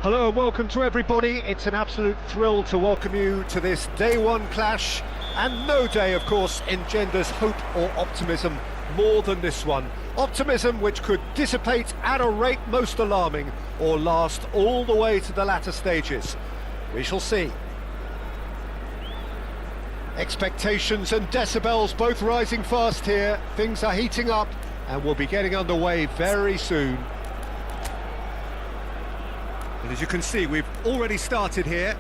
Hello and welcome to everybody. It's an absolute thrill to welcome you to this day one clash, and no day of course engenders hope or optimism more than this one. Optimism which could dissipate at a rate most alarming or last all the way to the latter stages. We shall see. Expectations and decibels both rising fast here. Things are heating up and we'll be getting underway very soon. And as you can see, we've already started here.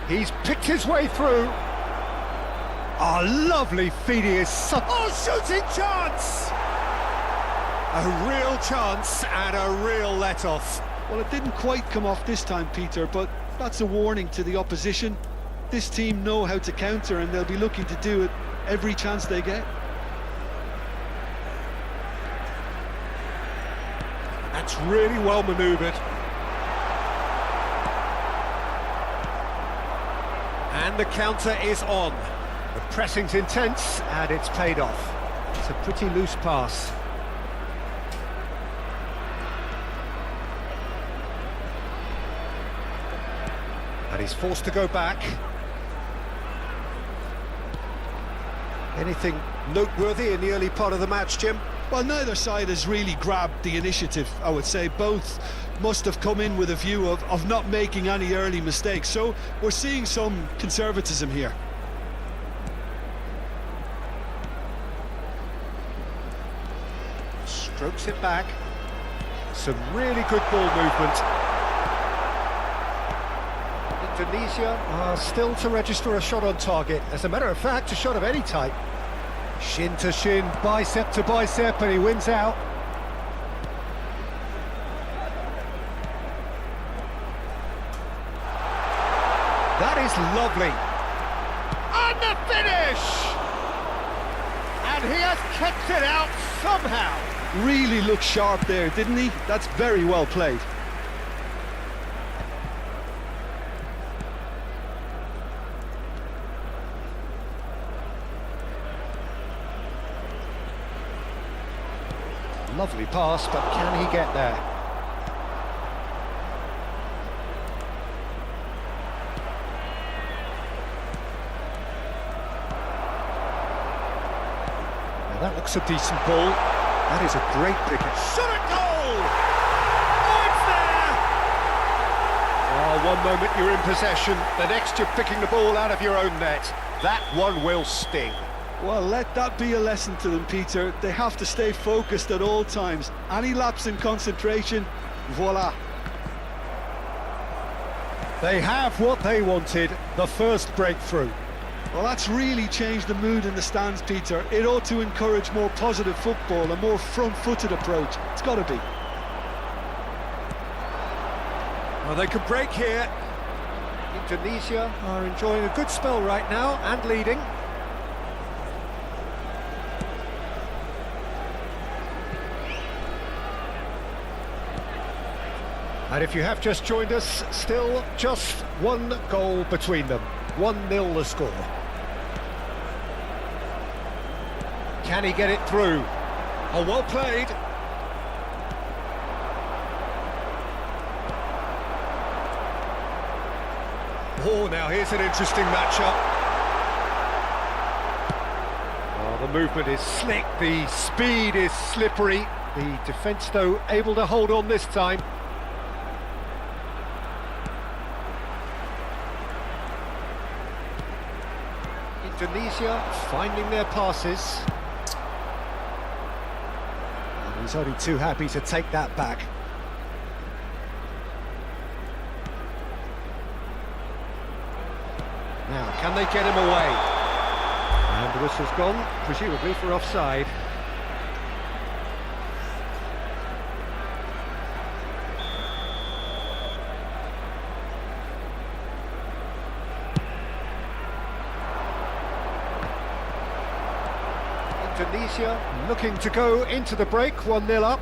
He's picked his way through. A lovely feed he is. Oh, shooting chance! A real chance and a real let-off. Well, it didn't quite come off this time, Peter, but that's a warning to the opposition. This team know how to counter and they'll be looking to do it every chance they get. That's really well manoeuvred. And the counter is on. The pressing's intense and it's paid off. It's a pretty loose pass. And he's forced to go back. Anything noteworthy in the early part of the match, Jim? Well, neither side has really grabbed the initiative, I would say. Both must have come in with a view of not making any early mistakes. So we're seeing some conservatism here. Strokes it back. Some really good ball movement. Indonesia are still to register a shot on target. As a matter of fact, a shot of any type. Shin to shin, bicep to bicep, and he wins out. That is lovely. And the finish! And he has kept it out somehow. Really looked sharp there, didn't he? That's very well played. Lovely pass, but can he get there? Now that looks a decent ball. That is a great pick. Shot at goal! Oh, it's there! Oh, one moment you're in possession, the next you're picking the ball out of your own net. That one will sting. Well, let that be a lesson to them, Peter. They have to stay focused at all times. Any lapse in concentration, voila. They have what they wanted, the first breakthrough. Well, that's really changed the mood in the stands, Peter. It ought to encourage more positive football, a more front-footed approach. It's got to be. Well, they could break here. Indonesia are enjoying a good spell right now and leading. And if you have just joined us, still just one goal between them. 1-0 the score. Can he get it through? Oh, well played. Oh, now here's an interesting matchup. Oh, the movement is slick, the speed is slippery. The defence, though, able to hold on this time. Indonesia finding their passes. And he's only too happy to take that back. Now, can they get him away? And the whistle's gone, presumably for offside. Indonesia looking to go into the break, 1-0 up.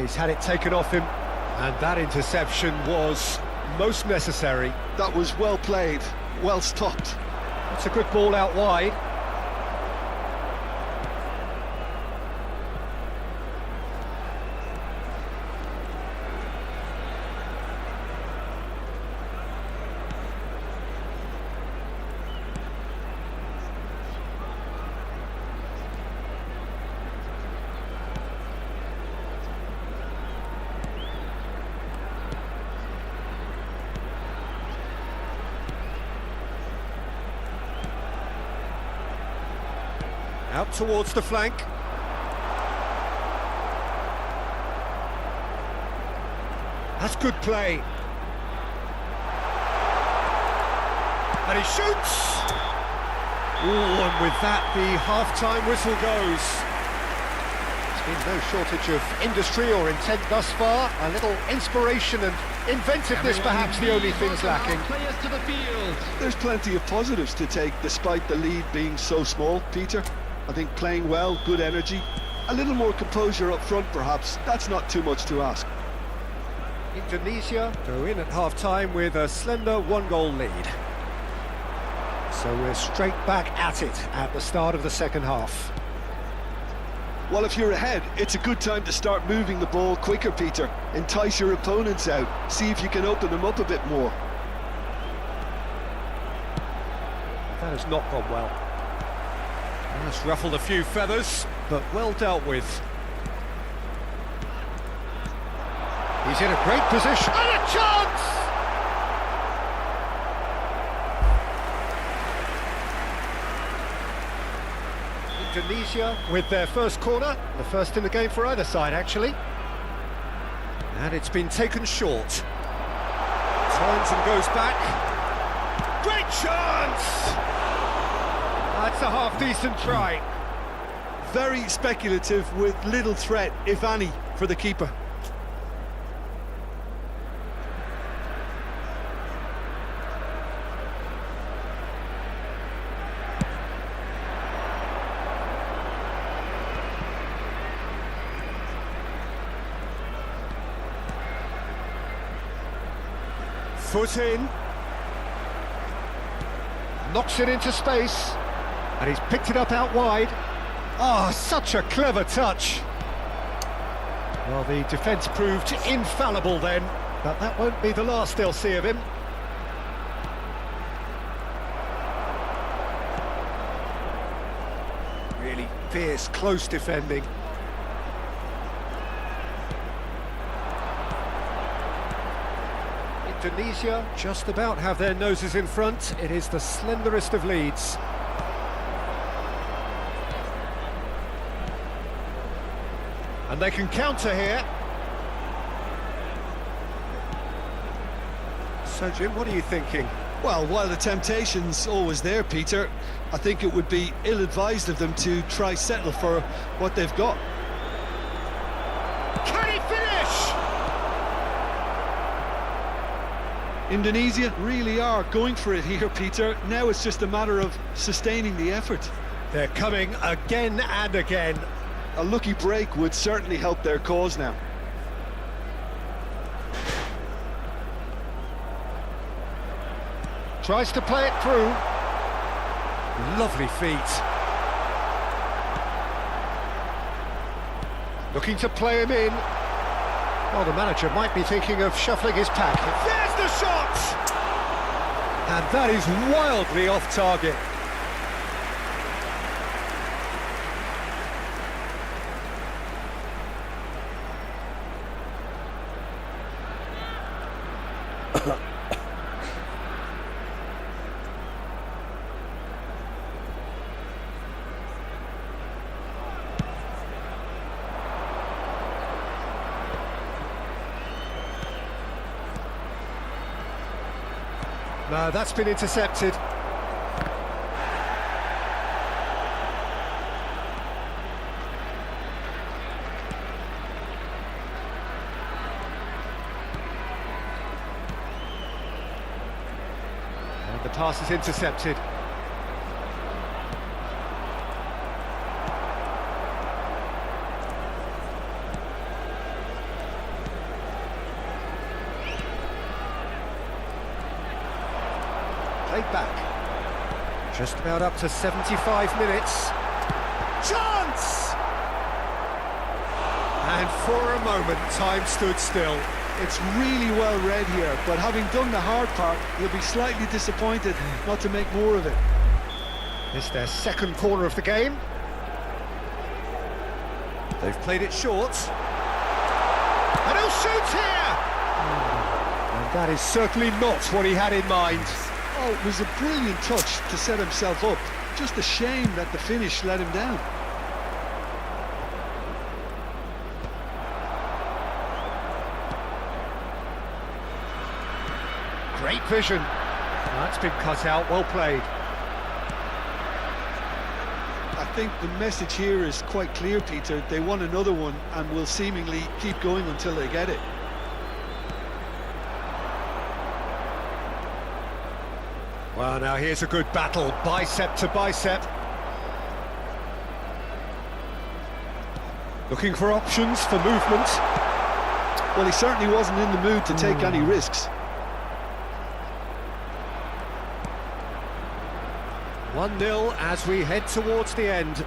He's had it taken off him, and that interception was most necessary. That was well played, well stopped. It's a good ball out wide. Out towards the flank. That's good play. And he shoots! Ooh, and with that, the half-time whistle goes. There's been no shortage of industry or intent thus far. A little inspiration and inventiveness, perhaps the only things lacking. There's plenty of positives to take, despite the lead being so small, Peter. I think playing well, good energy, a little more composure up front perhaps, that's not too much to ask. Indonesia go in at half-time with a slender 1-goal lead. So we're straight back at it at the start of the second half. Well, if you're ahead, it's a good time to start moving the ball quicker, Peter. Entice your opponents out, see if you can open them up a bit more. That has not gone well. That's ruffled a few feathers, but well dealt with. He's in a great position. And a chance! Indonesia with their first corner, the first in the game for either side, actually. And it's been taken short. Turns and goes back. Great chance! That's a half-decent try. Very speculative with little threat, if any, for the keeper. Foot in. Knocks it into space. And he's picked it up out wide. Oh, such a clever touch. Well, the defence proved infallible then, but that won't be the last they'll see of him. Really fierce, close defending. Indonesia just about have their noses in front. It is the slenderest of leads. And they can counter here. So, Jim, what are you thinking? Well, while the temptation's always there, Peter, I think it would be ill-advised of them to try settle for what they've got. Can he finish? Indonesia really are going for it here, Peter. Now it's just a matter of sustaining the effort. They're coming again and again. A lucky break would certainly help their cause now. Tries to play it through. Lovely feet. Looking to play him in. Well, the manager might be thinking of shuffling his pack. There's the shot! And that is wildly off target. No, that's been intercepted. And the pass is intercepted. Played back. Just about up to 75 minutes. Chance! And for a moment, time stood still. It's really well read here, but having done the hard part, he'll be slightly disappointed not to make more of it. It's their second corner of the game. They've played it short. And he'll shoot here! And that is certainly not what he had in mind. Oh, it was a brilliant touch to set himself up. Just a shame that the finish let him down. Great vision. That's been cut out, well played. I think the message here is quite clear, Peter. They want another one and will seemingly keep going until they get it. Well, now here's a good battle, bicep to bicep. Looking for options for movement. Well, he certainly wasn't in the mood to take any risks. 1-0 as we head towards the end.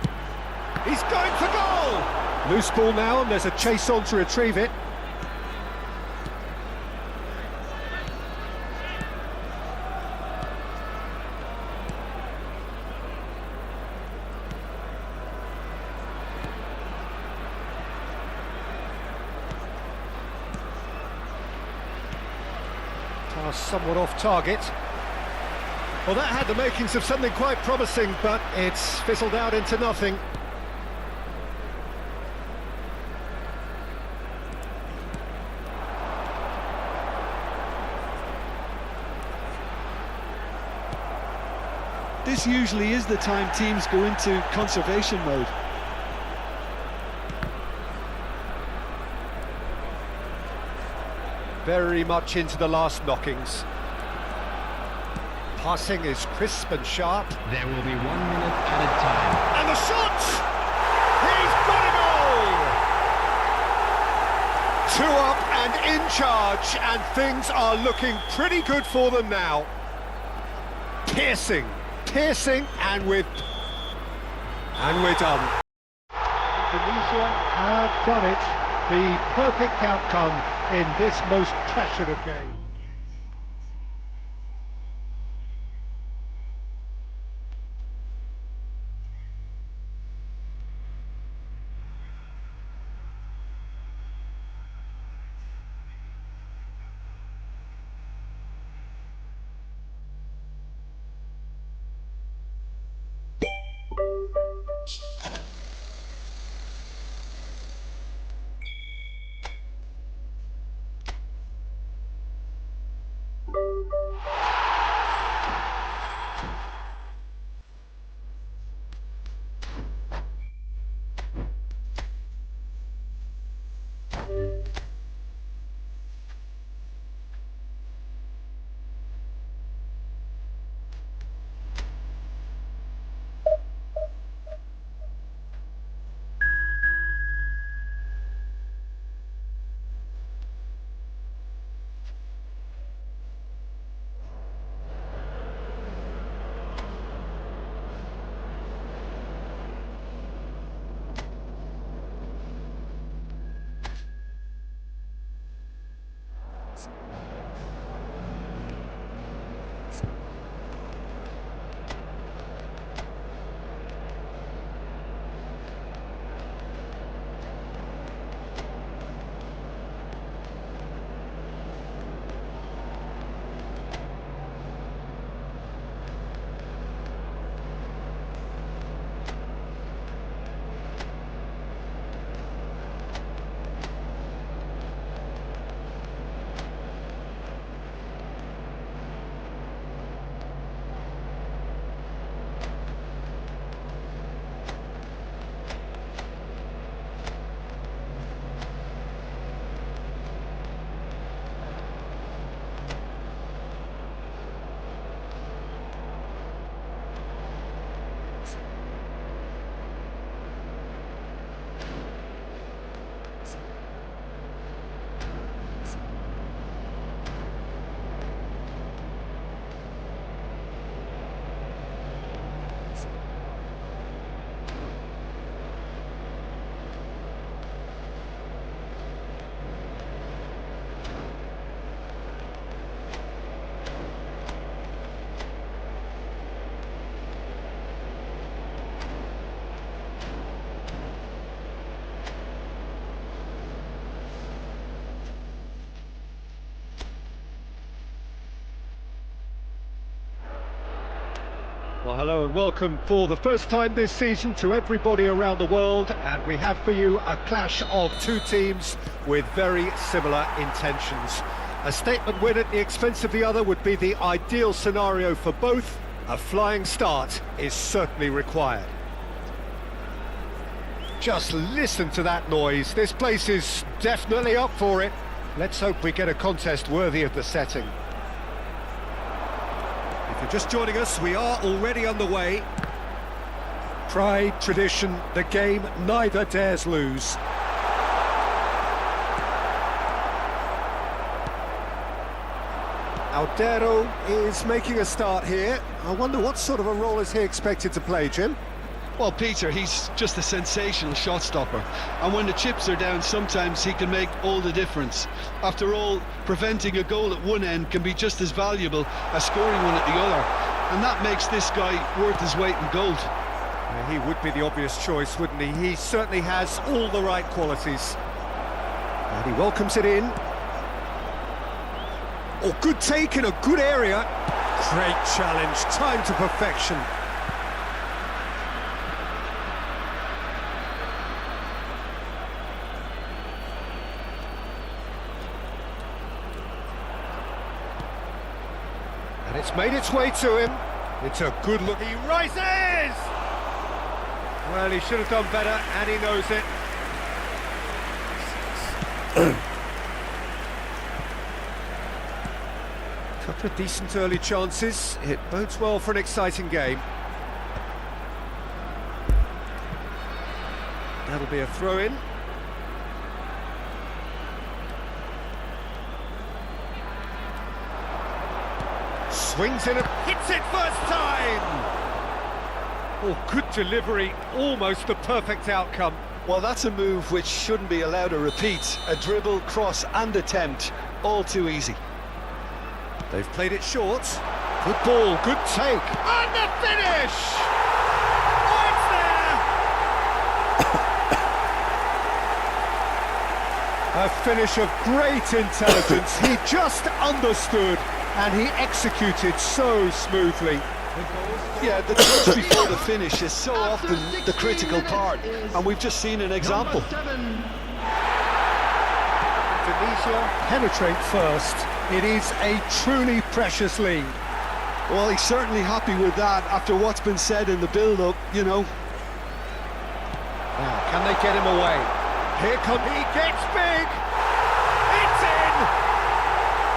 He's going for goal! Loose ball now, and there's a chase on to retrieve it. Pass somewhat off target. Well, that had the makings of something quite promising, but it's fizzled out into nothing. This usually is the time teams go into conservation mode. Very much into the last knockings. Passing is crisp and sharp. There will be 1 minute added time. And the shot! He's got a goal! 2 up and in charge, and things are looking pretty good for them now. Piercing, and with And we're done. Indonesia have done it. The perfect outcome in this most passionate game. Well, hello and welcome for the first time this season to everybody around the world, and we have for you a clash of two teams with very similar intentions. A statement win at the expense of the other would be the ideal scenario for both. A flying start is certainly required. Just listen to that noise. This place is definitely up for it. Let's hope we get a contest worthy of the setting. If you're just joining us, we are already underway. Pride, tradition, the game neither dares lose. Aldero is making a start here. I wonder what sort of a role is he expected to play, Jim? Well, Peter, he's just a sensational shot stopper, and when the chips are down, sometimes he can make all the difference. After all, preventing a goal at one end can be just as valuable as scoring one at the other, and that makes this guy worth his weight in gold. Yeah, he would be the obvious choice, wouldn't he? He certainly has all the right qualities. And he welcomes it in. Oh, good take in a good area. Great challenge, time to perfection. And it's made its way to him. It's a good look. He rises! Well, he should have done better, and he knows it. Couple of decent early chances. It bodes well for an exciting game. That'll be a throw-in. Swings in and hits it first time! Oh, good delivery, almost the perfect outcome. Well, that's a move which shouldn't be allowed to repeat. A dribble, cross and attempt, all too easy. They've played it short. Good ball, good take. And the finish! Oh, it's there! A finish of great intelligence. He just understood and he executed so smoothly. Yeah, the touch before the finish is so often the critical part, and we've just seen an example. Indonesia penetrate first. It is a truly precious lead. Well, he's certainly happy with that after what's been said in the build-up, you know. Now, can they get him away? Here comes, he gets big! It's in!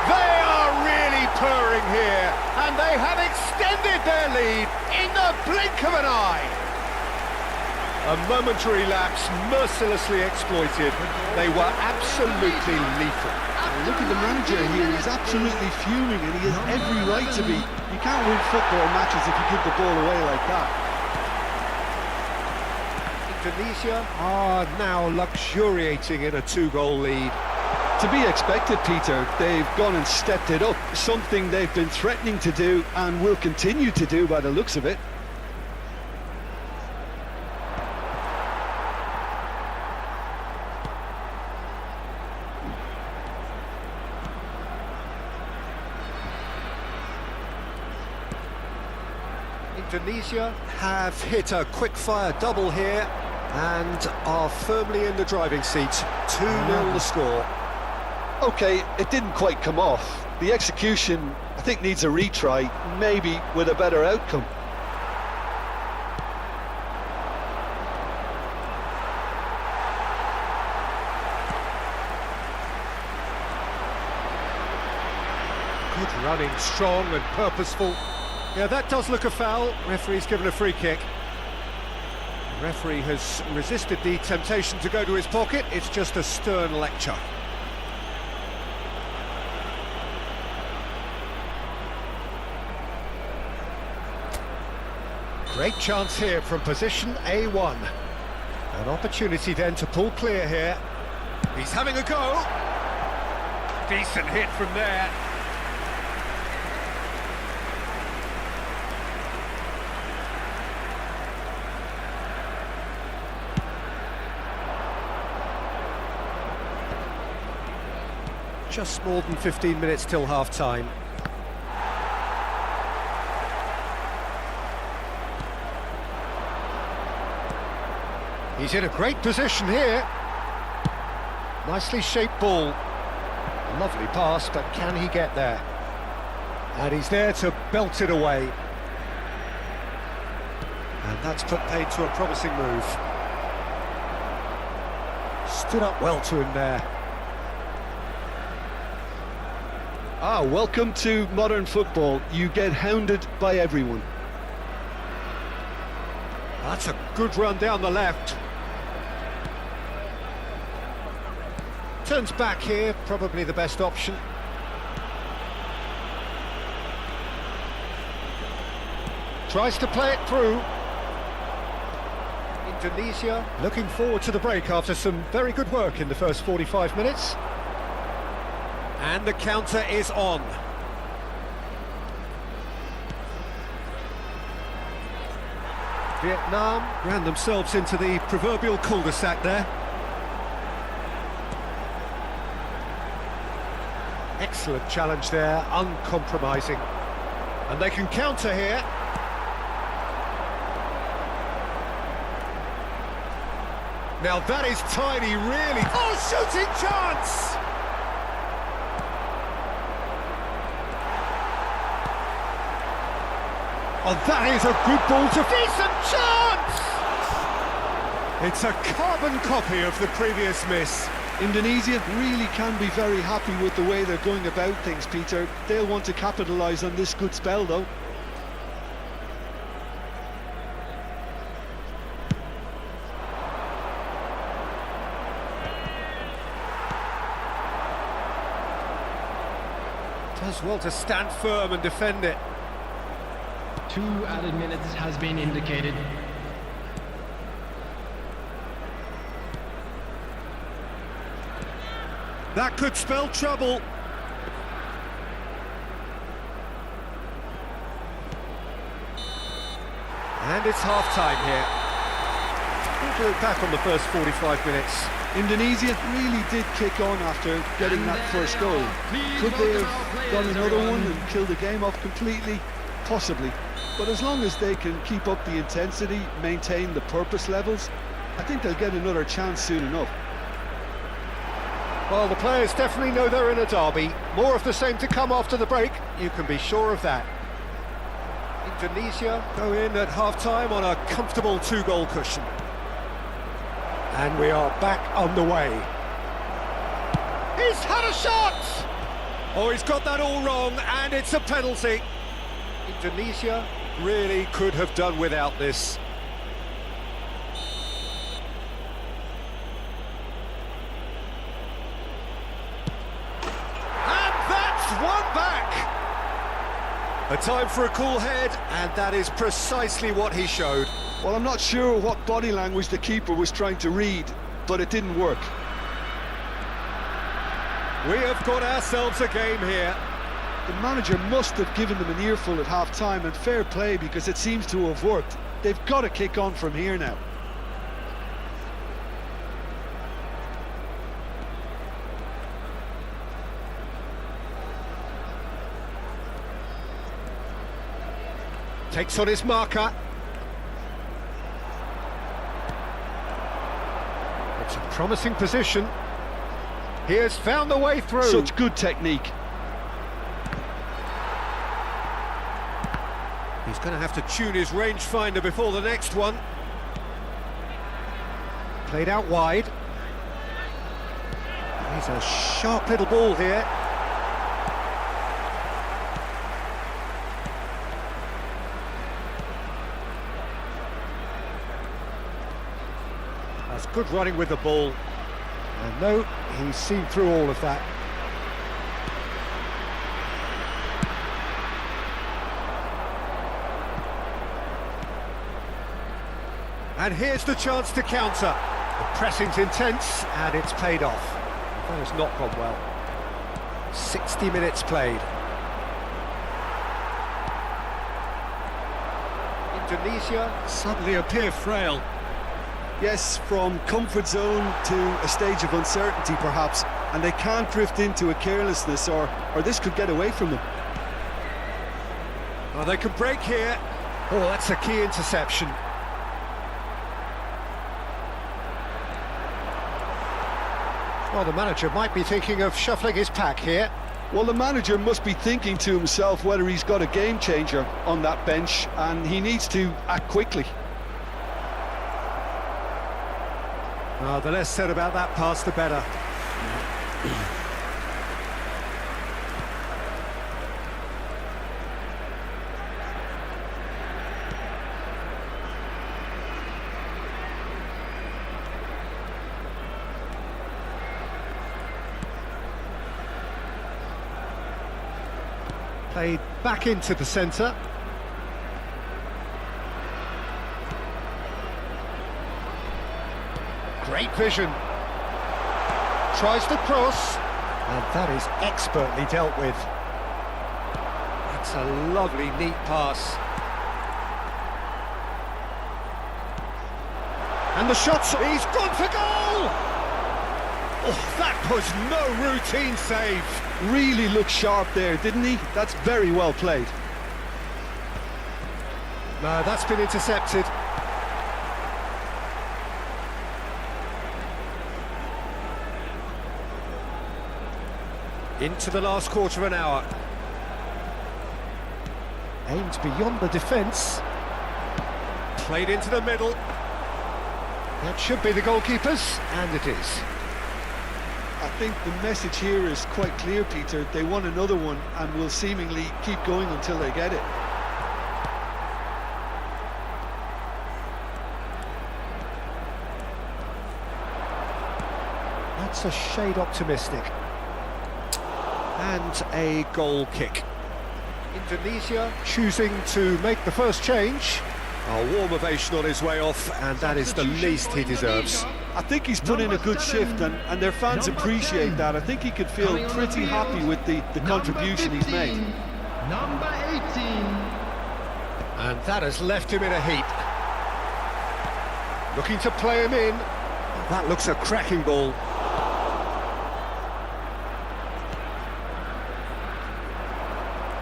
They are really purring here, and they have extended their lead in the blink of an eye. A momentary lapse mercilessly exploited. They were absolutely lethal. Look at the manager here, he's absolutely fuming and he has every right to be. You can't win football matches if you give the ball away like that. Indonesia are now luxuriating in a 2-goal lead. To be expected, Peter, they've gone and stepped it up, something they've been threatening to do and will continue to do by the looks of it. Indonesia have hit a quick-fire double here and are firmly in the driving seat. 2-0 the score. OK, it didn't quite come off. The execution, I think, needs a retry, maybe with a better outcome. Good running, strong and purposeful. Yeah, that does look a foul. Referee's given a free kick. The referee has resisted the temptation to go to his pocket. It's just a stern lecture. Great chance here from position A1. An opportunity then to pull clear here. He's having a go. Decent hit from there. Just more than 15 minutes till half-time. He's in a great position here. Nicely shaped ball. Lovely pass, but can he get there? And he's there to belt it away. And that's put paid to a promising move. Stood up well to him there. Ah, welcome to modern football. You get hounded by everyone. That's a good run down the left. Turns back here, probably the best option. Tries to play it through. Indonesia looking forward to the break after some very good work in the first 45 minutes. And the counter is on. Vietnam ran themselves into the proverbial cul-de-sac there. Excellent challenge there, uncompromising. And they can counter here. Now that is tiny, really. Oh, shooting chance! Oh, that is a good ball to... Decent chance! It's a carbon copy of the previous miss. Indonesia really can be very happy with the way they're going about things, Peter. They'll want to capitalise on this good spell, though. Does well to stand firm and defend it. 2 added minutes has been indicated. That could spell trouble. And it's half-time here. We'll do it back on the first 45 minutes. Indonesia really did kick on after getting that first goal. Could they have done another one and killed the game off completely? Possibly. But as long as they can keep up the intensity, maintain the purpose levels, I think they'll get another chance soon enough. Well, the players definitely know they're in a derby. More of the same to come after the break, you can be sure of that. Indonesia go in at half-time on a comfortable 2-goal cushion. And we are back on the way. He's had a shot! Oh, he's got that all wrong, and it's a penalty. Indonesia really could have done without this. A time for a cool head, and that is precisely what he showed. Well, I'm not sure what body language the keeper was trying to read, but it didn't work. We have got ourselves a game here. The manager must have given them an earful at half-time, and fair play, because it seems to have worked. They've got to kick on from here now. Takes on his marker. It's a promising position. He has found the way through. Such good technique. He's going to have to tune his rangefinder before the next one. Played out wide. He's a sharp little ball here. That's good running with the ball. And no, he's seen through all of that. And here's the chance to counter. The pressing's intense, and it's paid off. That has not gone well. 60 minutes played. Indonesia suddenly appear frail. Yes, from comfort zone to a stage of uncertainty perhaps, and they can't drift into a carelessness or this could get away from them. Oh, they could break here. Oh, that's a key interception. Well, the manager might be thinking of shuffling his pack here. Well, the manager must be thinking to himself whether he's got a game changer on that bench, and he needs to act quickly. The less said about that pass, the better. Played back into the centre. Great vision. Tries to cross, and that is expertly dealt with. That's a lovely, neat pass. And the shot's... He's gone for goal! Oh, that was no routine save. Really looked sharp there, didn't he? That's very well played. No, that's been intercepted. Into the last quarter of an hour. Aimed beyond the defence. Played into the middle. That should be the goalkeepers, and it is. I think the message here is quite clear, Peter. They want another one and will seemingly keep going until they get it. That's a shade optimistic. And a goal kick. Indonesia choosing to make the first change. A warm ovation on his way off, and that is the least he deserves. I think he's put in a good shift, and their fans appreciate that. I think he can feel pretty happy with the contribution he's made. Number 18. And that has left him in a heap. Looking to play him in. That looks a cracking ball.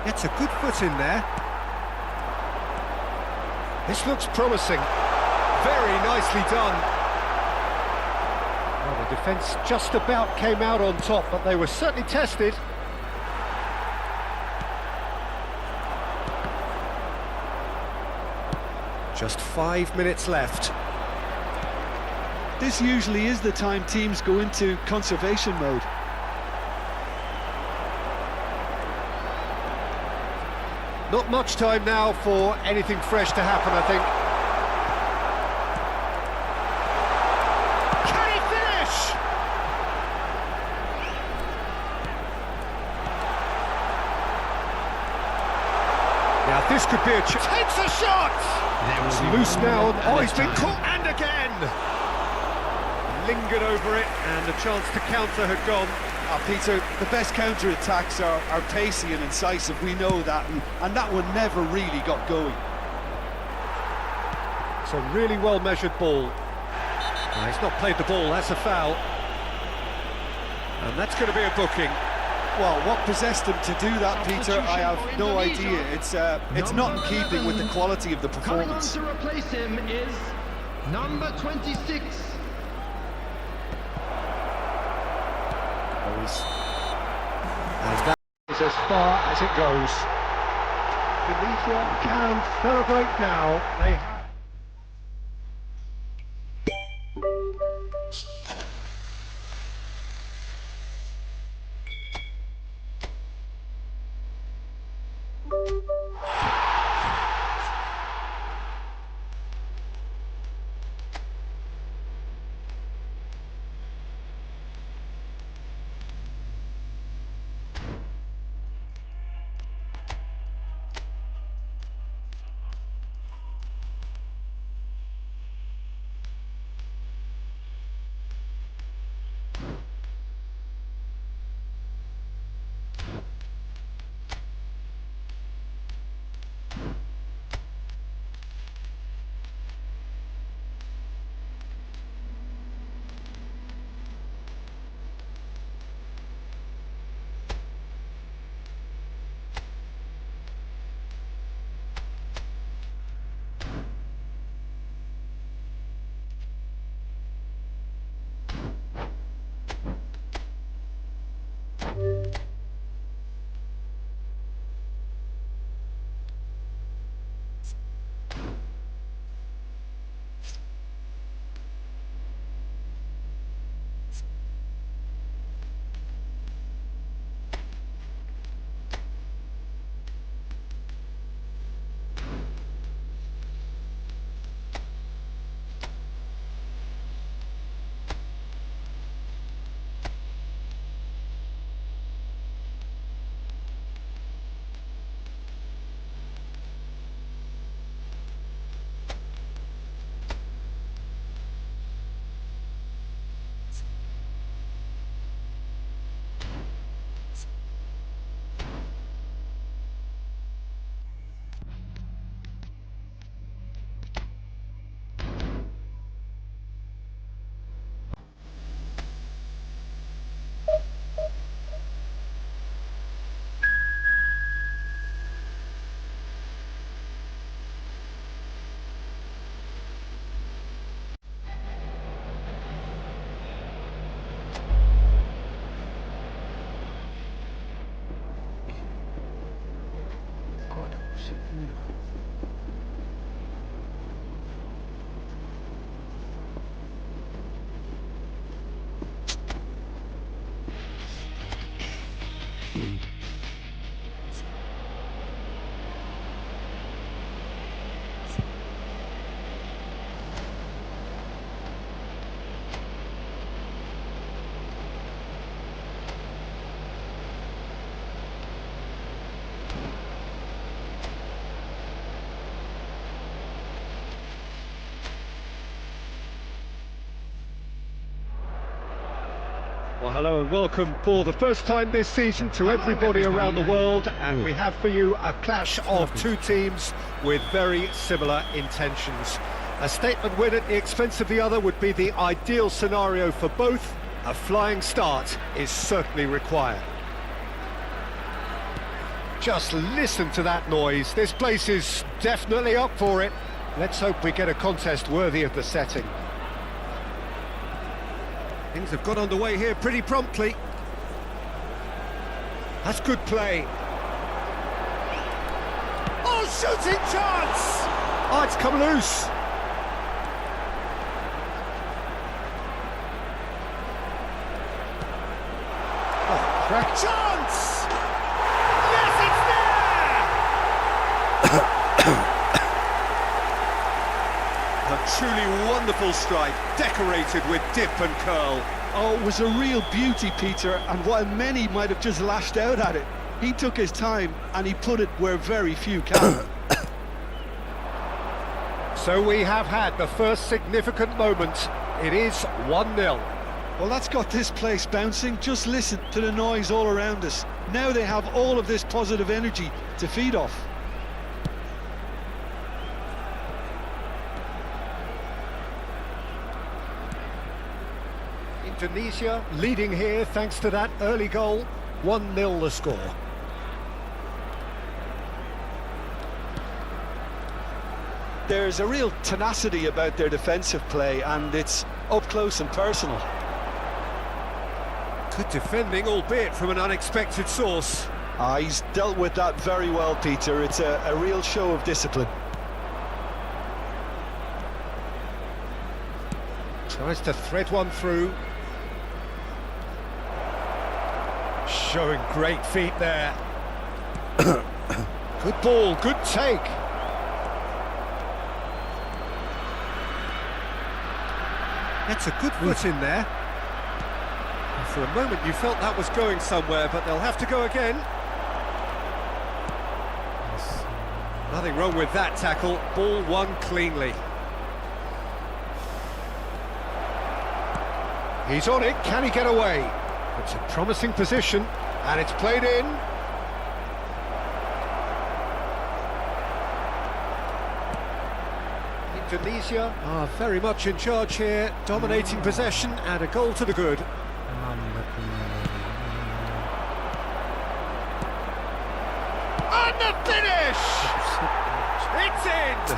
Gets a good foot in there. This looks promising. Very nicely done. Well, the defence just about came out on top, but they were certainly tested. Just 5 minutes left. This usually is the time teams go into conservation mode. Not much time now for anything fresh to happen, I think. Can he finish? Now this could be a chance. Takes a shot! It's loose now. Oh, he's been caught, and again! Lingered over it, and the chance to counter had gone. Peter, the best counter-attacks are pacey and incisive, we know that, and that one never really got going. It's a really well-measured ball. He's not played the ball, that's a foul. And that's going to be a booking. Well, what possessed him to do that, Peter, I have no idea. It's not in keeping with the quality of the performance. Coming on to replace him is number 26. And that is as far as it goes. Indonesia can celebrate now. They have. Well, hello and welcome for the first time this season to everybody around the world, and we have for you a clash of two teams with very similar intentions. A statement win at the expense of the other would be the ideal scenario for both. A flying start is certainly required. Just listen to that noise. This place is definitely up for it. Let's hope we get a contest worthy of the setting. Things have got underway here pretty promptly. That's good play. Oh, shooting chance! Oh, it's come loose. Oh, crack chance! Yes, it's there! A truly wonderful strike, decorated with dip and curl. Oh, it was a real beauty, Peter, and while many might have just lashed out at it, he took his time and he put it where very few can. So we have had the first significant moment. It is 1-0. Well, that's got this place bouncing. Just listen to the noise all around us. Now they have all of this positive energy to feed off. Indonesia leading here thanks to that early goal. 1-0 the score. There's a real tenacity about their defensive play, and it's up close and personal. Good defending, albeit from an unexpected source. He's dealt with that very well, Peter. It's a real show of discipline. Tries to thread one through. Showing great feet there. Good ball, good take. That's a good foot in there. And for a moment you felt that was going somewhere, but they'll have to go again. Nothing wrong with that tackle. Ball won cleanly. He's on it, can he get away? It's a promising position, and it's played in. Indonesia are very much in charge here, dominating possession, and a goal to the good. And the finish! It's in!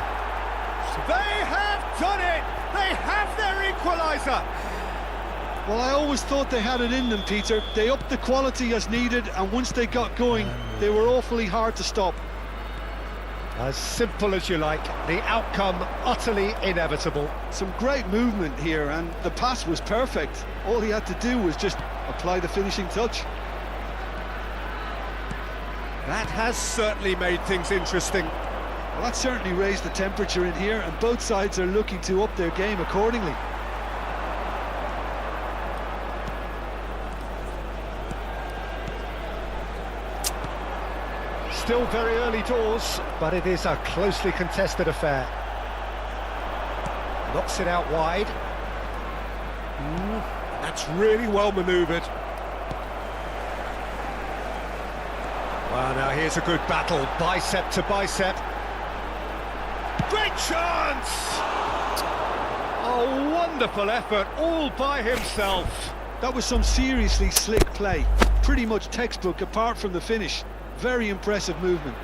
They have done it! They have their equaliser! Well, I always thought they had it in them, Peter. They upped the quality as needed, and once they got going, they were awfully hard to stop. As simple as you like, the outcome utterly inevitable. Some great movement here, and the pass was perfect. All he had to do was just apply the finishing touch. That has certainly made things interesting. Well, that certainly raised the temperature in here, and both sides are looking to up their game accordingly. Still very early doors, but it is a closely contested affair. Knocks it out wide. That's really well manoeuvred. Well, now here's a good battle, bicep to bicep. Great chance! A wonderful effort, all by himself. That was some seriously slick play. Pretty much textbook apart from the finish. Very impressive movement.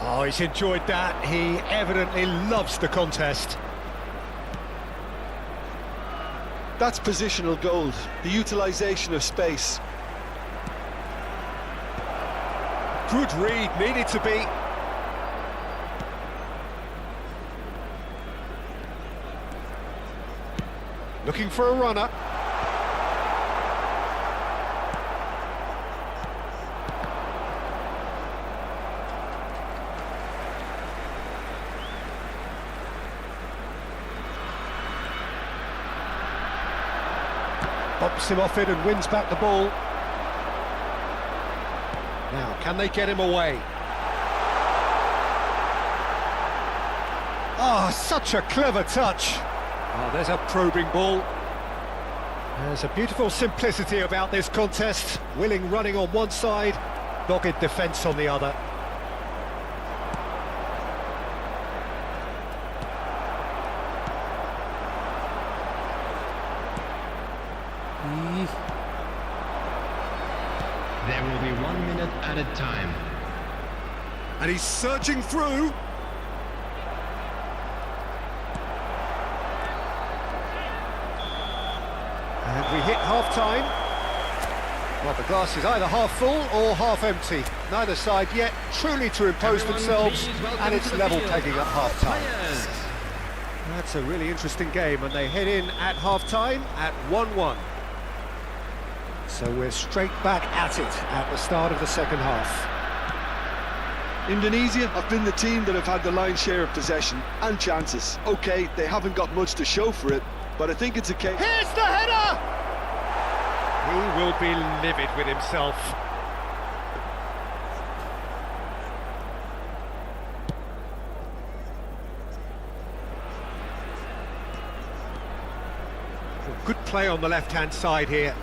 Oh, he's enjoyed that. He evidently loves the contest. That's positional gold, the utilisation of space. Good read, needed to be. Looking for a runner. Bumps him off it and wins back the ball. Now, can they get him away? Oh, such a clever touch. Oh, there's a probing ball. There's a beautiful simplicity about this contest. Willing running on one side, dogged defence on the other. There will be 1 minute added time. And he's surging through. And we hit half-time. Well, the glass is either half full or half empty. Neither side yet truly to impose themselves, and it's level pegging at half-time. That's a really interesting game, and they head in at half-time at 1-1. So we're straight back at it at the start of the second half. Indonesia have been the team that have had the lion's share of possession and chances. Okay, they haven't got much to show for it, but I think it's a case... Here's the header! He will be livid with himself. Good play on the left-hand side here.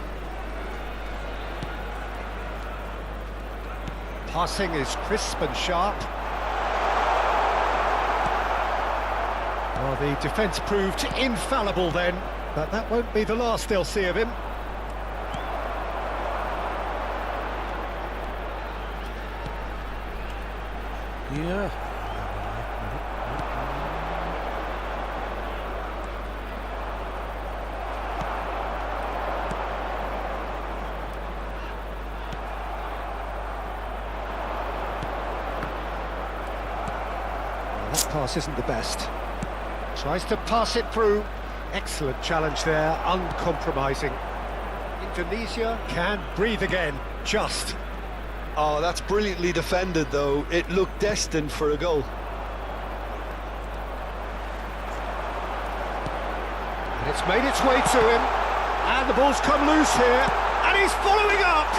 Passing is crisp and sharp. Well, the defence proved infallible then, but that won't be the last they'll see of him. Yeah. That pass isn't the best. Tries to pass it through. Excellent challenge there, uncompromising. Indonesia can breathe again, just. Oh, that's brilliantly defended, though. It looked destined for a goal. And it's made its way to him. And the ball's come loose here. And he's following up.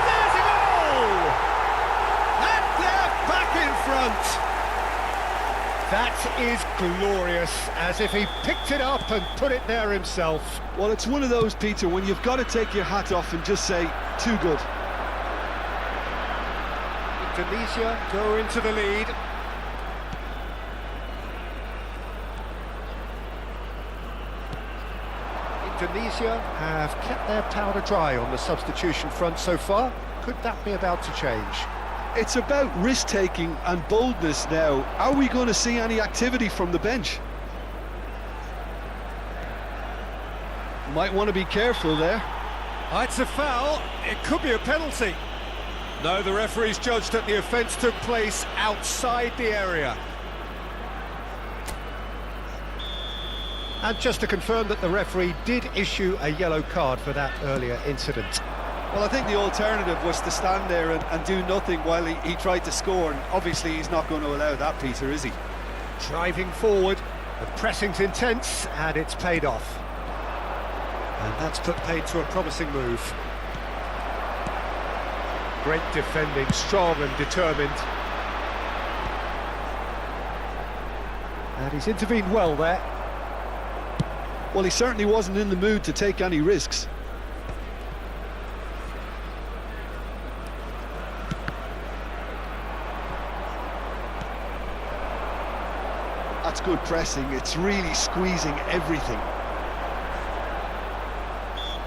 There's a goal! And they're back in front. That is glorious, as if he picked it up and put it there himself. Well, it's one of those, Peter, when you've got to take your hat off and just say, too good. Indonesia go into the lead. Indonesia have kept their powder dry on the substitution front so far. Could that be about to change? It's about risk-taking and boldness now. Are we going to see any activity from the bench? Might want to be careful there. Oh, it's a foul. It could be a penalty. No, the referee's judged that the offence took place outside the area. And just to confirm that the referee did issue a yellow card for that earlier incident. Well, I think the alternative was to stand there and do nothing while he tried to score, and obviously he's not going to allow that, Peter, is he? Driving forward, the pressing's intense, and it's paid off. And that's put paid to a promising move. Great defending, strong and determined. And he's intervened well there. Well, he certainly wasn't in the mood to take any risks. That's good pressing. It's really squeezing everything.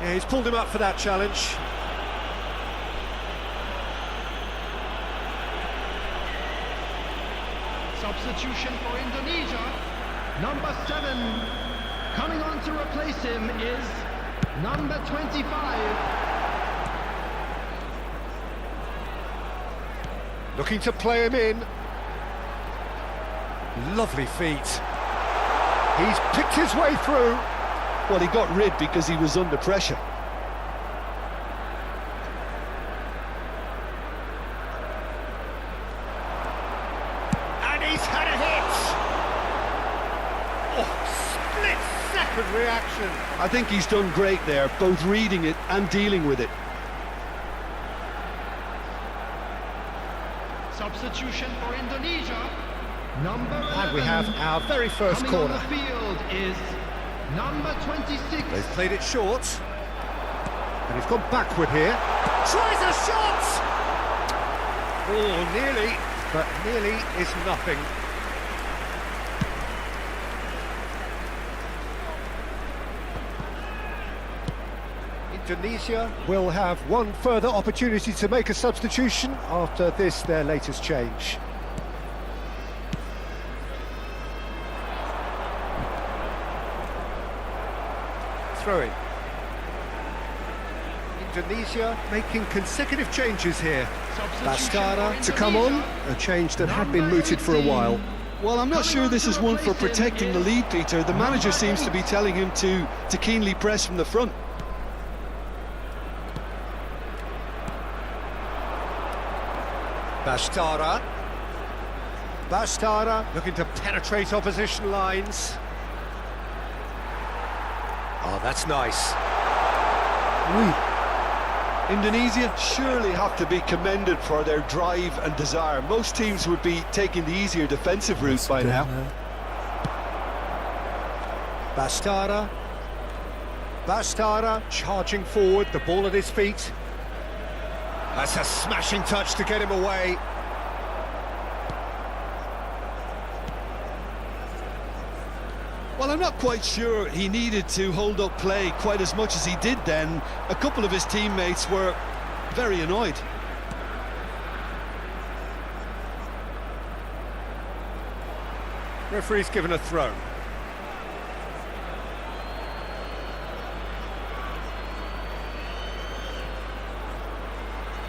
Yeah, he's pulled him up for that challenge. Substitution for Indonesia. Number 7. Coming on to replace him is number 25. Looking to play him in. Lovely feet. He's picked his way through. Well, he got rid because he was under pressure. And he's had a hit! Oh, split-second reaction. I think he's done great there, both reading it and dealing with it. Substitution for Indonesia. Number 11. And we have our very first Coming corner. on the field is number 26. They've played it short. And he's gone backward here. Tries a shot! Oh, nearly, but nearly is nothing. Indonesia will have one further opportunity to make a substitution after this, their latest change. Throw-in. Indonesia making consecutive changes here. Bastara to come on, a change that had been mooted for a while. Well, I'm not sure this is one for protecting the lead, Peter. The manager seems to be telling him to keenly press from the front. Bastara. Bastara looking to penetrate opposition lines. Oh, that's nice. Indonesia surely have to be commended for their drive and desire. Most teams would be taking the easier defensive route by now. Bastara. Bastara charging forward, the ball at his feet. That's a smashing touch to get him away. Well, I'm not quite sure he needed to hold up play quite as much as he did then. A couple of his teammates were very annoyed. Referee's given a throw.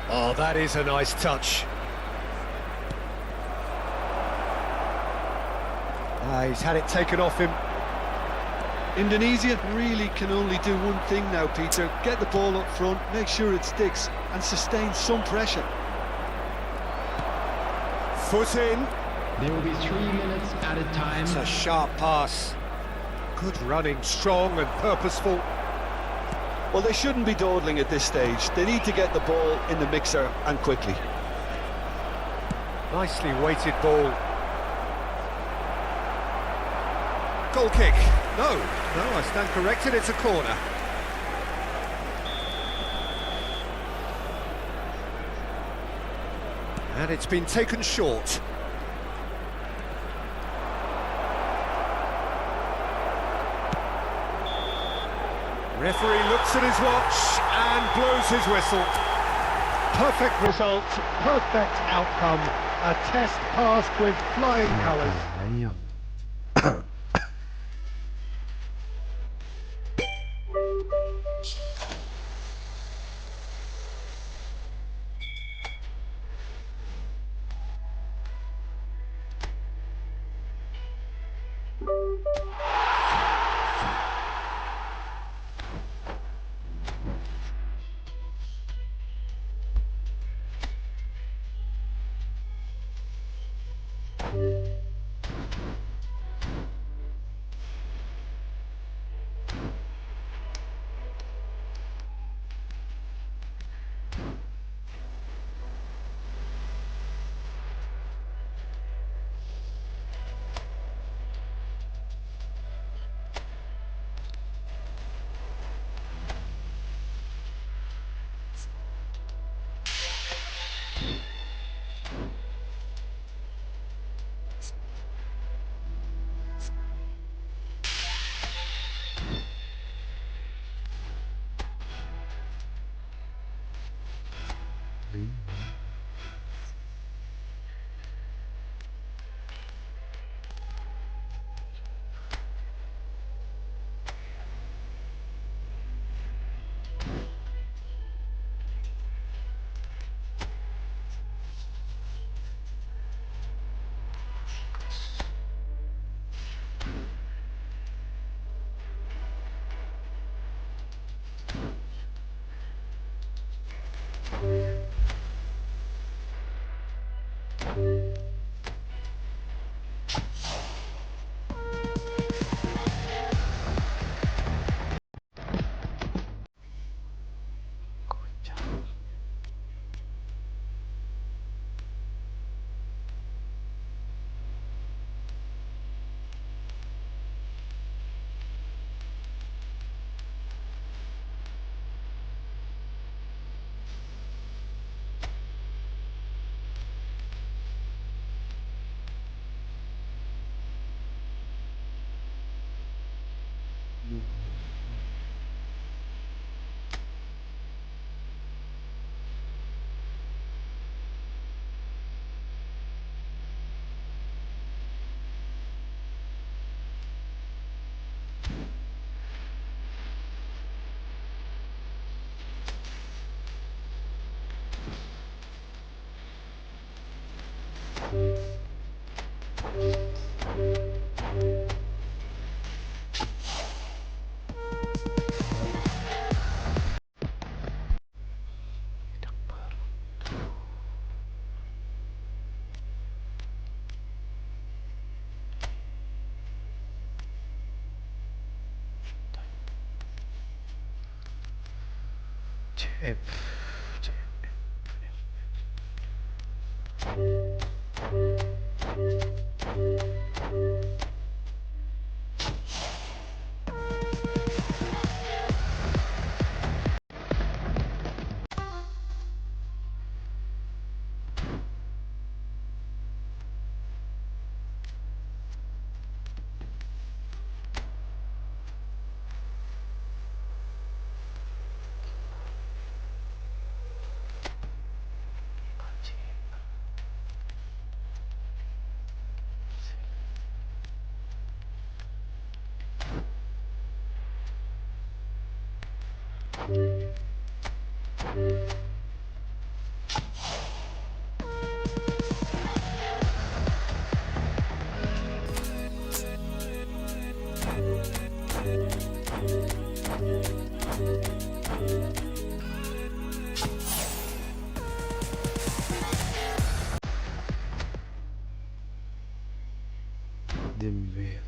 Oh, that is a nice touch. He's had it taken off him. Indonesia really can only do one thing now, Peter. Get the ball up front, make sure it sticks, and sustain some pressure. Foot in. There will be 3 minutes added time. It's a sharp pass. Good running, strong and purposeful. Well, they shouldn't be dawdling at this stage. They need to get the ball in the mixer and quickly. Nicely weighted ball. Goal kick. No, I stand corrected, it's a corner. And it's been taken short. Referee looks at his watch and blows his whistle. Perfect result, perfect outcome. A test passed with flying colours. F. Dimbe.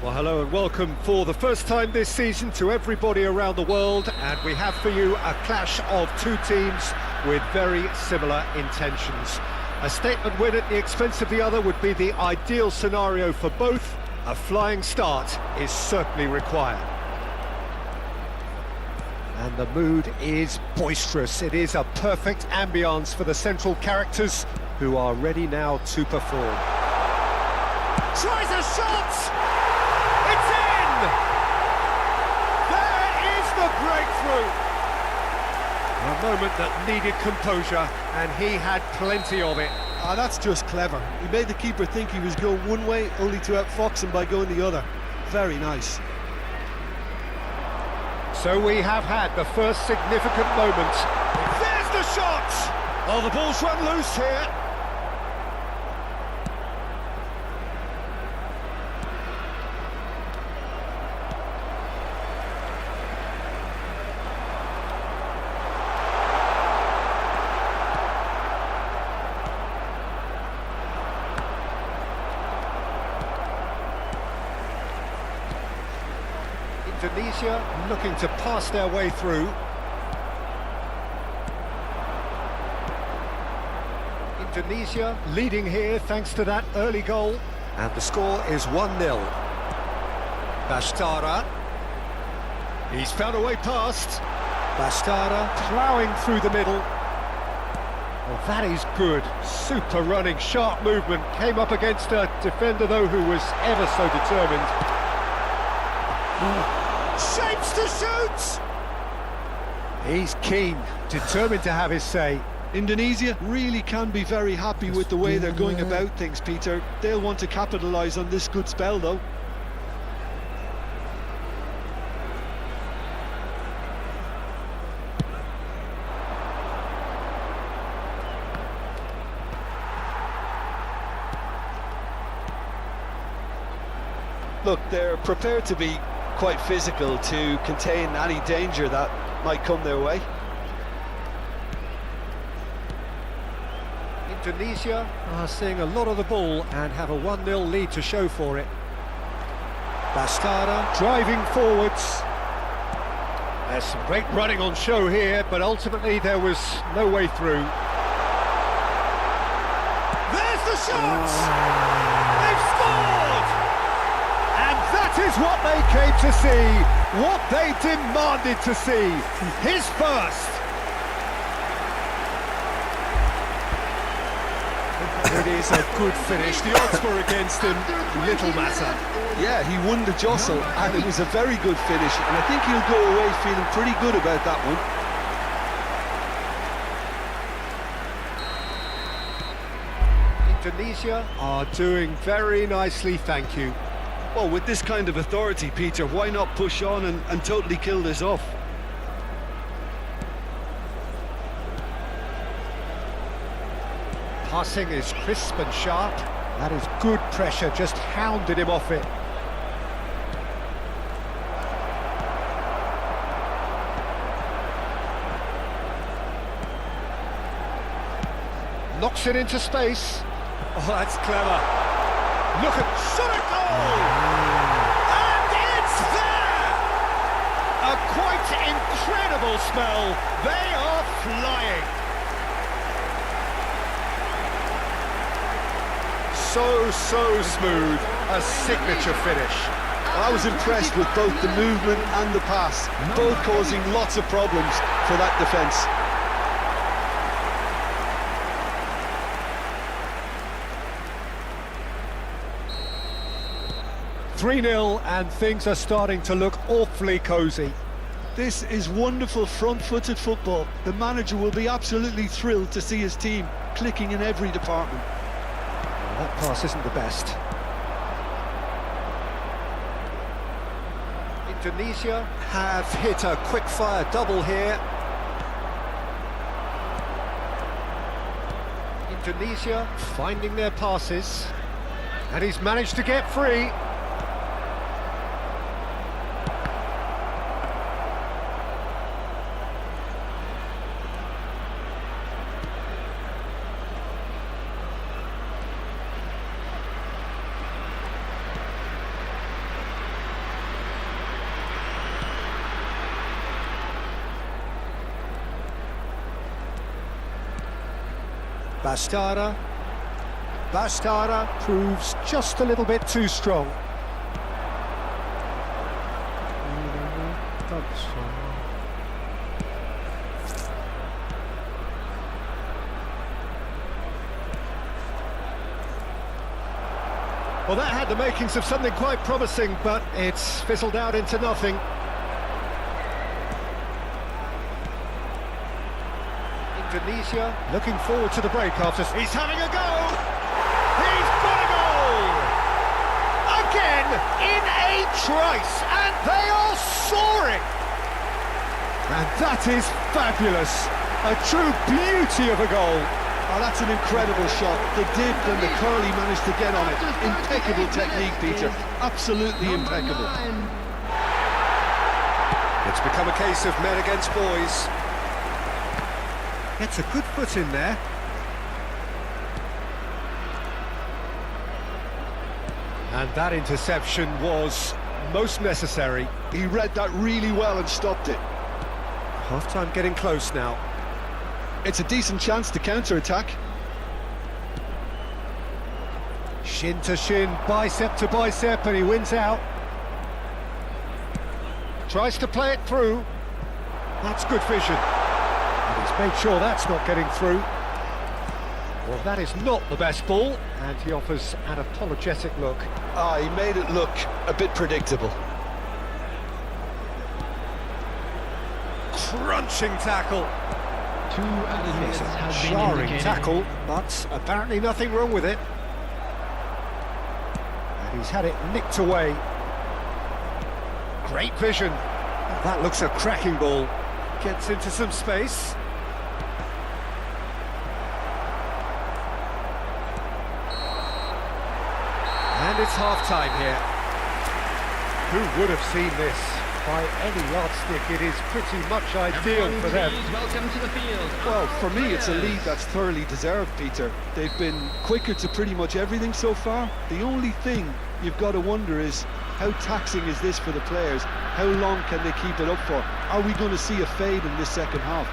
Well, hello and welcome for the first time this season to everybody around the world, and we have for you a clash of two teams with very similar intentions. A statement win at the expense of the other would be the ideal scenario for both. A flying start is certainly required. And the mood is boisterous. It is a perfect ambience for the central characters who are ready now to perform. Tries a shot! It's in! There is the breakthrough! A moment that needed composure, and he had plenty of it. Ah, that's just clever. He made the keeper think he was going one way, only to outfox him by going the other. Very nice. So we have had the first significant moment. There's the shot! Oh, the ball's run loose here. Indonesia looking to pass their way through. Indonesia leading here thanks to that early goal. And the score is 1-0. Bastara. He's found a way past. Bastara ploughing through the middle. Well, that is good. Super running, sharp movement. Came up against a defender, though, who was ever so determined. Shapes to shoot! He's keen, determined to have his say. Indonesia really can be very happy with the way they're going about things, Peter. They'll want to capitalise on this good spell, though. Look, they're prepared to be quite physical to contain any danger that might come their way. Indonesia are seeing a lot of the ball and have a 1-0 lead to show for it. Bastara driving forwards. There's some great running on show here, but ultimately there was no way through. There's the shot! They've scored! And that is what they came to see, what they demanded to see. His first. It is a good finish. The odds were against him, little matter. Yeah, he won the jostle, and it was a very good finish, and I think he'll go away feeling pretty good about that one. Indonesia are doing very nicely, thank you. Well, with this kind of authority, Peter, why not push on and totally kill this off? Passing is crisp and sharp. That is good pressure, just hounded him off it. Knocks it into space. Oh, that's clever. Look at shot at goal! And it's there! A quite incredible spell. They are flying. So smooth. A signature finish. I was impressed with both the movement and the pass, both causing lots of problems for that defence. 3-0 and things are starting to look awfully cosy. This is wonderful front-footed football. The manager will be absolutely thrilled to see his team clicking in every department. Well, that pass isn't the best. Indonesia have hit a quick-fire double here. Indonesia finding their passes. And he's managed to get free. Bastarda. Bastarda proves just a little bit too strong. Well, that had the makings of something quite promising, but it's fizzled out into nothing. Indonesia looking forward to the break after... He's having a go! He's got a goal! Again, in a trice, and they are soaring! And that is fabulous! A true beauty of a goal! Oh, that's an incredible shot. The dip and the curl he managed to get on it. Impeccable technique, Peter. Absolutely impeccable. It's become a case of men against boys. Gets a good foot in there. And that interception was most necessary. He read that really well and stopped it. Half-time getting close now. It's a decent chance to counter-attack. Shin to shin, bicep to bicep, and he wins out. Tries to play it through. That's good vision. And he's made sure that's not getting through. Well, that is not the best ball, and he offers an apologetic look. Ah, he made it look a bit predictable. Crunching tackle. 2 athletes have been Jarring indicated. tackle, but apparently nothing wrong with it. And he's had it nicked away. Great vision. That looks a cracking ball. Gets into some space. And it's half-time here. Who would have seen this? By any yardstick, it is pretty much ideal for them. Please welcome to the field. Well, for me, it's a lead that's thoroughly deserved, Peter. They've been quicker to pretty much everything so far. The only thing you've got to wonder is, how taxing is this for the players? How long can they keep it up for? Are we going to see a fade in this second half?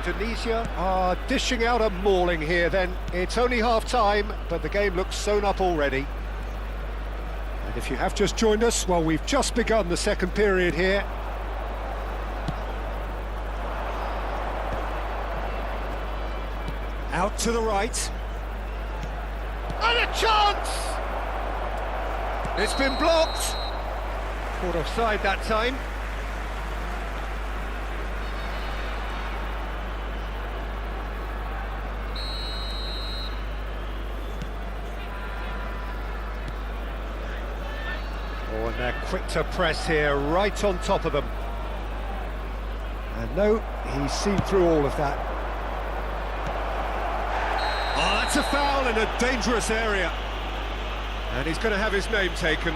Indonesia are dishing out a mauling here then. It's only half-time, but the game looks sewn up already. And if you have just joined us, well, we've just begun the second period here. Out to the right. And a chance! It's been blocked. Caught offside that time. Oh, and they're quick to press here, right on top of them. And no, he's seen through all of that. Oh, that's a foul in a dangerous area. And he's going to have his name taken.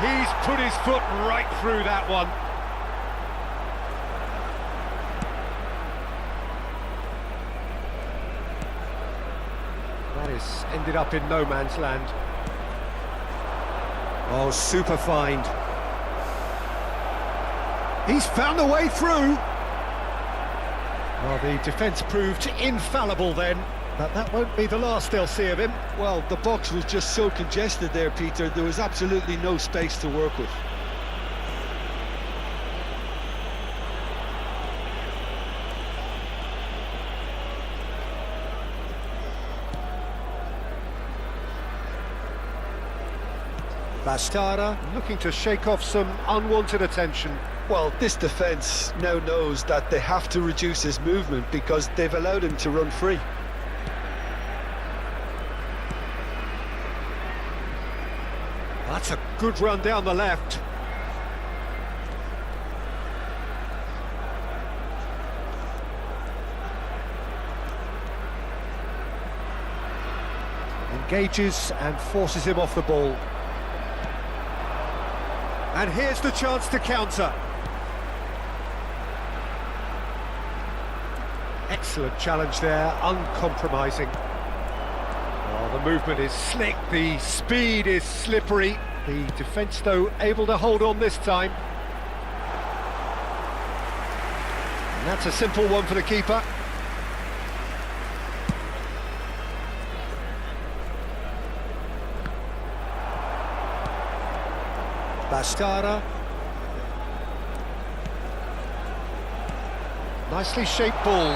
He's put his foot right through that one. That is ended up in no man's land. Oh, super find. He's found a way through. Well, the defence proved infallible then, but that won't be the last they'll see of him. Well, the box was just so congested there, Peter. There was absolutely no space to work with. Bastarda looking to shake off some unwanted attention. Well, this defence now knows that they have to reduce his movement because they've allowed him to run free. That's a good run down the left. Engages and forces him off the ball. And here's the chance to counter. Excellent challenge there, uncompromising. Well, the movement is slick, the speed is slippery. The defence, though, able to hold on this time. And that's a simple one for the keeper. Bastara. Nicely shaped ball.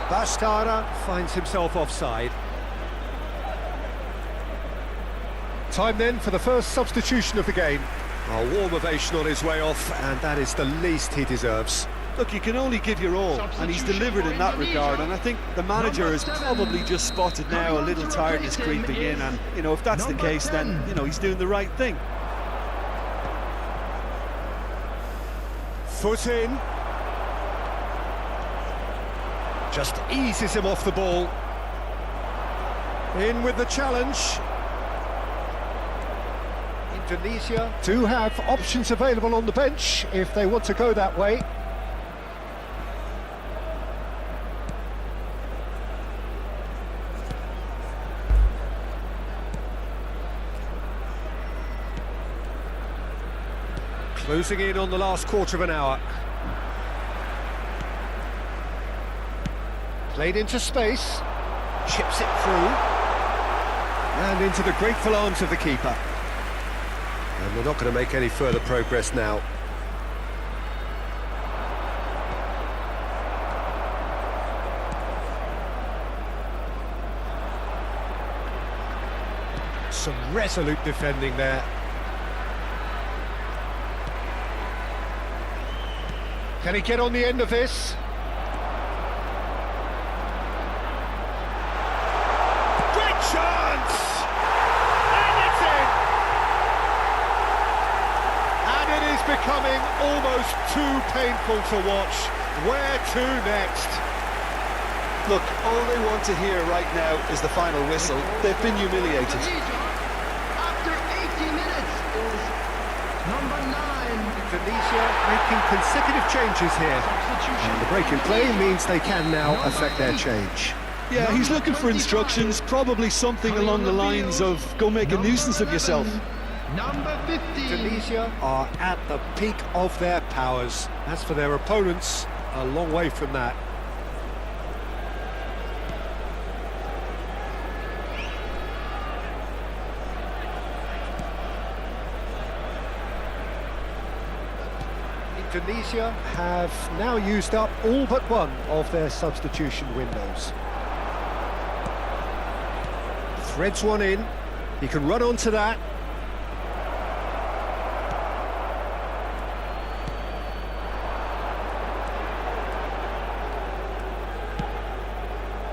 Bastara finds himself offside. Time then for the first substitution of the game. A warm ovation on his way off, and that is the least he deserves. Look, you can only give your all, and he's delivered in that regard, and I think the manager has probably just spotted now a little tiredness creeping in, and, you know, if that's the case, then, you know, he's doing the right thing. Foot in. Just eases him off the ball. In with the challenge. Indonesia do have options available on the bench if they want to go that way. Closing in on the last quarter of an hour. Played into space, chips it through, and into the grateful arms of the keeper. And they're not going to make any further progress now. Some resolute defending there. Can he get on the end of this? Great chance! And it's in! And it is becoming almost too painful to watch. Where to next? Look, all they want to hear right now is the final whistle. They've been humiliated. After 80 minutes is number 9. Indonesia making consecutive changes here. And the break in play means they can now affect their change. Yeah, he's looking for instructions, probably something along the lines of, go make a nuisance of yourself. Number 50. Indonesia are at the peak of their powers. As for their opponents, a long way from that. Indonesia have now used up all but one of their substitution windows. Threads one in, he can run onto that.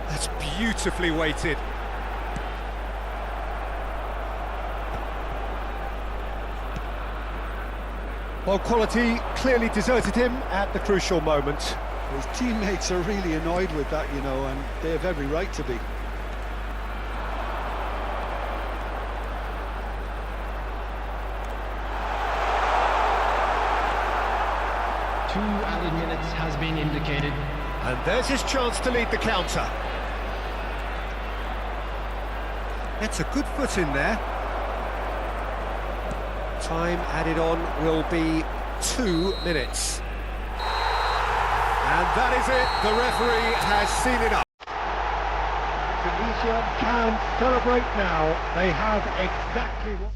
That's beautifully weighted. Well, quality clearly deserted him at the crucial moment. His teammates are really annoyed with that, you know, and they have every right to be. 2 added minutes has been indicated. And there's his chance to lead the counter. That's a good foot in there. Time added on will be 2 minutes. And that is it. The referee has seen enough. Tunisia can celebrate now. They have exactly what...